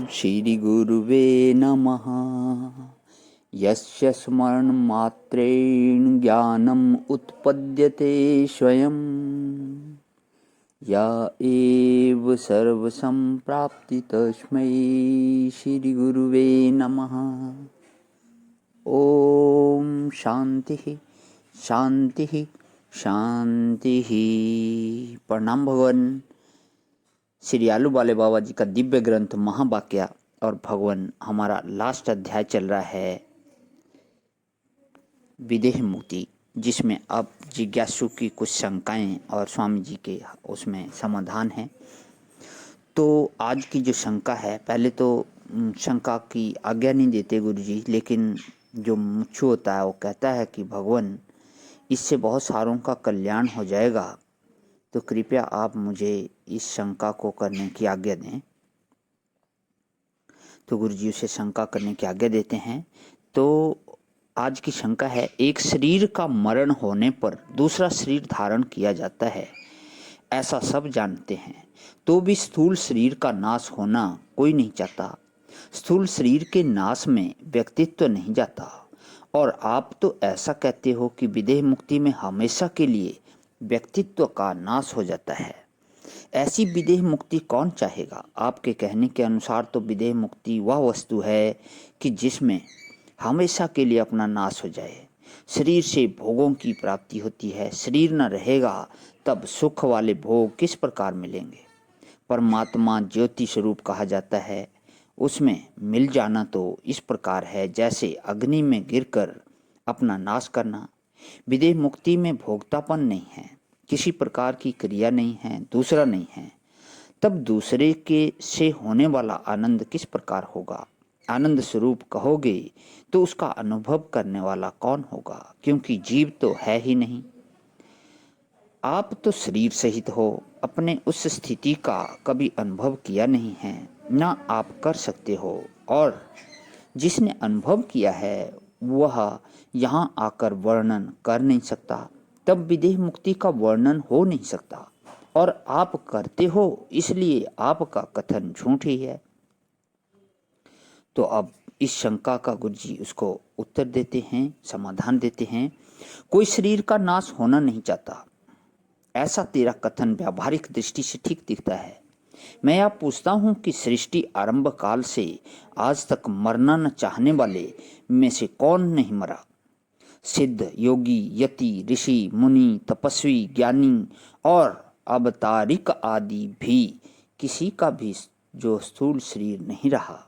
श्रीगुरुवे नमः। यस्य स्मरणमात्रेण ज्ञानम् उत्पद्यते स्वयं, या एव सर्वसम्प्राप्ति तस्मै श्रीगुरुवे नमः। ओम शांति शांति शांति। प्रणाम भगवान। श्री आलू वाले बाबा जी का दिव्य ग्रंथ महावाक्य और भगवान, हमारा लास्ट अध्याय चल रहा है विदेह मुक्ति, जिसमें अब जिज्ञासु की कुछ शंकाएं और स्वामी जी के उसमें समाधान है। तो आज की जो शंका है, पहले तो शंका की आज्ञा नहीं देते गुरु जी, लेकिन जो मुच्छु होता है वो कहता है कि भगवान, इससे बहुत सारों का कल्याण हो जाएगा, तो कृपया आप मुझे इस शंका को करने की आज्ञा दें। तो गुरु जी उसे शंका करने की आज्ञा देते हैं। तो आज की शंका है, एक शरीर का मरण होने पर दूसरा शरीर धारण किया जाता है, ऐसा सब जानते हैं, तो भी स्थूल शरीर का नाश होना कोई नहीं चाहता। स्थूल शरीर के नाश में व्यक्तित्व नहीं जाता, और आप तो ऐसा कहते हो कि विदेह मुक्ति में हमेशा के लिए व्यक्तित्व का नाश हो जाता है। ऐसी विदेह मुक्ति कौन चाहेगा? आपके कहने के अनुसार तो विदेह मुक्ति वह वस्तु है कि जिसमें हमेशा के लिए अपना नाश हो जाए। शरीर से भोगों की प्राप्ति होती है। शरीर न रहेगा तब सुख वाले भोग किस प्रकार मिलेंगे? परमात्मा ज्योति स्वरूप कहा जाता है, उसमें मिल जाना तो इस प्रकार है जैसे अग्नि में गिरकर अपना नाश करना। विदेह मुक्ति में भोक्तापन नहीं है, किसी प्रकार की क्रिया नहीं है, दूसरा नहीं है। तब दूसरे के से होने वाला आनंद किस प्रकार होगा? आनंद स्वरूप कहोगे तो उसका अनुभव करने वाला कौन होगा? क्योंकि जीव तो है ही नहीं। आप तो शरीर सहित हो, अपने उस स्थिति का कभी अनुभव किया नहीं है, ना आप कर सकते हो, और जिसने अनुभव किया है वह यहाँ आकर वर्णन कर नहीं सकता। तब विदेह मुक्ति का वर्णन हो नहीं सकता, और आप करते हो, इसलिए आपका कथन झूठ ही है। तो अब इस शंका का गुरु जी उसको उत्तर देते हैं, समाधान देते हैं। कोई शरीर का नाश होना नहीं चाहता, ऐसा तेरा कथन व्यावहारिक दृष्टि से ठीक दिखता है। मैं आप पूछता हूँ कि सृष्टि आरंभ काल से आज तक मरना न चाहने वाले में से कौन नहीं मरा? सिद्ध, योगी, यति, ऋषि, मुनि, तपस्वी, ज्ञानी और अवतारिक आदि भी किसी का भी जो स्थूल शरीर नहीं रहा।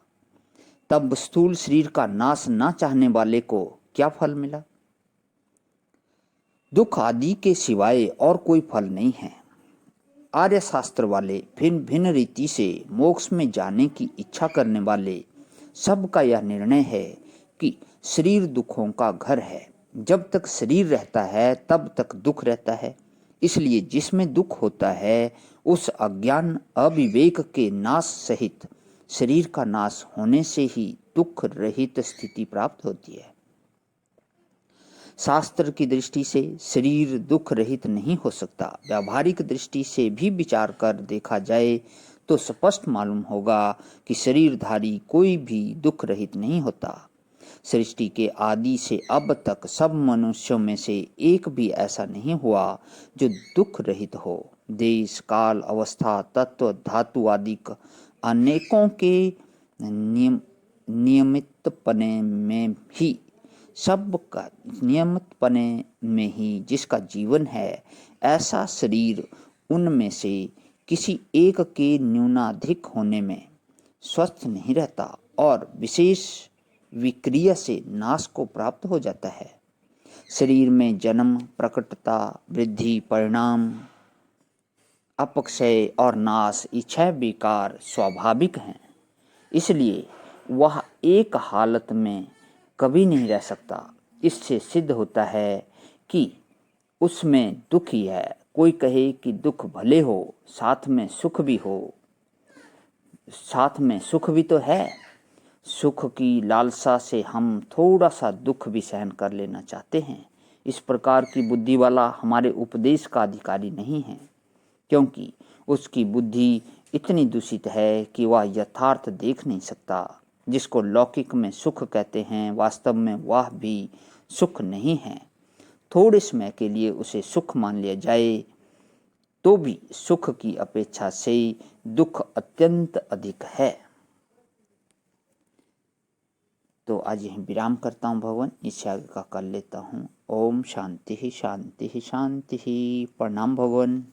तब स्थूल शरीर का नाश न चाहने वाले को क्या फल मिला? दुख आदि के सिवाय और कोई फल नहीं है। आर्य शास्त्र वाले भिन्न भिन्न रीति से मोक्ष में जाने की इच्छा करने वाले सबका यह निर्णय है कि शरीर दुखों का घर है। जब तक शरीर रहता है तब तक दुख रहता है। इसलिए जिसमें दुख होता है उस अज्ञान अविवेक के नाश सहित शरीर का नाश होने से ही दुख रहित स्थिति प्राप्त होती है। शास्त्र की दृष्टि से शरीर दुख रहित नहीं हो सकता। व्यावहारिक दृष्टि से भी विचार कर देखा जाए तो स्पष्ट मालूम होगा कि शरीरधारी कोई भी दुख रहित नहीं होता। सृष्टि के आदि से अब तक सब मनुष्यों में से एक भी ऐसा नहीं हुआ जो दुख रहित हो। देश, काल, अवस्था, तत्व, धातु आदि अनेकों के नियमितपने में ही सबका नियमितपने में ही जिसका जीवन है, ऐसा शरीर उनमें से किसी एक के न्यूनाधिक होने में स्वस्थ नहीं रहता और विशेष विक्रिया से नाश को प्राप्त हो जाता है। शरीर में जन्म, प्रकटता, वृद्धि, परिणाम, अपक्षय और नाश, इच्छा, विकार स्वाभाविक हैं। इसलिए वह एक हालत में कभी नहीं रह सकता। इससे सिद्ध होता है कि उसमें दुख ही है। कोई कहे कि दुख भले हो, साथ में सुख भी हो। साथ में सुख भी तो है। सुख की लालसा से हम थोड़ा सा दुख भी सहन कर लेना चाहते हैं। इस प्रकार की बुद्धि वाला हमारे उपदेश का अधिकारी नहीं है, क्योंकि उसकी बुद्धि इतनी दूषित है कि वह यथार्थ देख नहीं सकता। जिसको लौकिक में सुख कहते हैं, वास्तव में वह भी सुख नहीं है। थोड़े समय के लिए उसे सुख मान लिया जाए तो भी सुख की अपेक्षा से दुख अत्यंत अधिक है। तो आज यहीं विराम करता हूँ भगवान, इससे आगे का कर लेता हूँ। ओम शांति शांति शांति। प्रणाम भगवान।